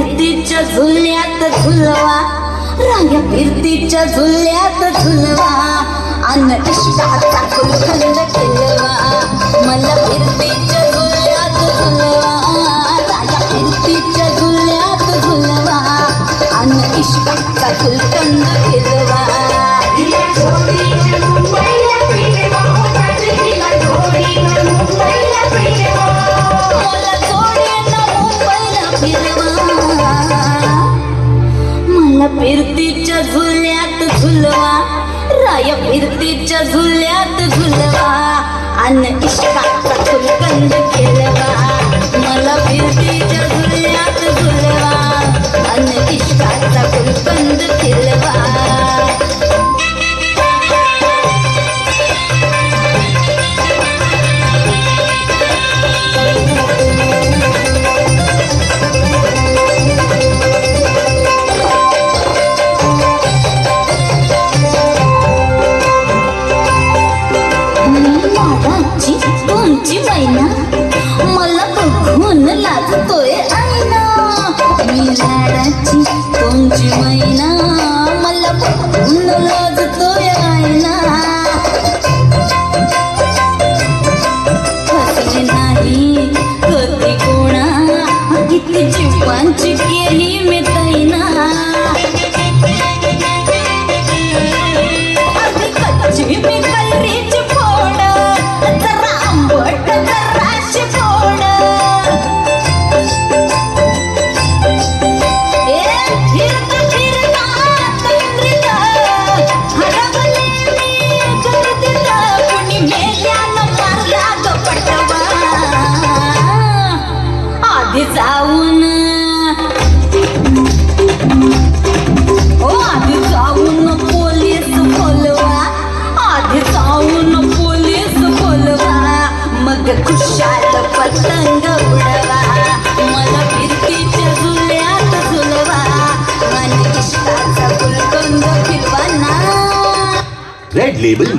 फिरतीच्या झुल्यात झुलवा, राया फिरतीच्या झुल्यात झुलवा, अन इष्टाचा फुलखंड खिलवा. मला फिरतीच्या झुल्यात झुलवा, राया फिरतीच्या झुल्यात झुलवा, अन इष्टाचा फुलखंड खिलवा. फिरतीच्या झुल्यात झुलवा, राया फिरतीच्या झुल्यात झुलवा, अन इष्टाचा फुलकंद खेळवा. मला फिरतीच्या झुल्यात झुलवा, अन इष्टाचा फुलकंद खेळवा. तुमची मैना मला बघून लाजतोय आईना. मी लाडाची तुमची मैना मला बघून लाजतोय आईना. फसले नाही कधी कोणा, किती जीवांची केली मी तैना. अगदी कच्ची मी कलरीची फोड, जरा आंबट जराशी फोड. फिरता फिरता तंद्रीत हरवले मी गर्दीत, कुणी मेल्यानं मारला ग पटवा. आधी जाऊन आधी जाऊन पोलीस बोलवा, आधी जाऊन पोलीस बोलवा, मग खुशाल पतंग उडवा. मला फिरतीच्या झुल्यात झुलवा, आणि इष्टाचा फुलकंद फिरवा ना. Red label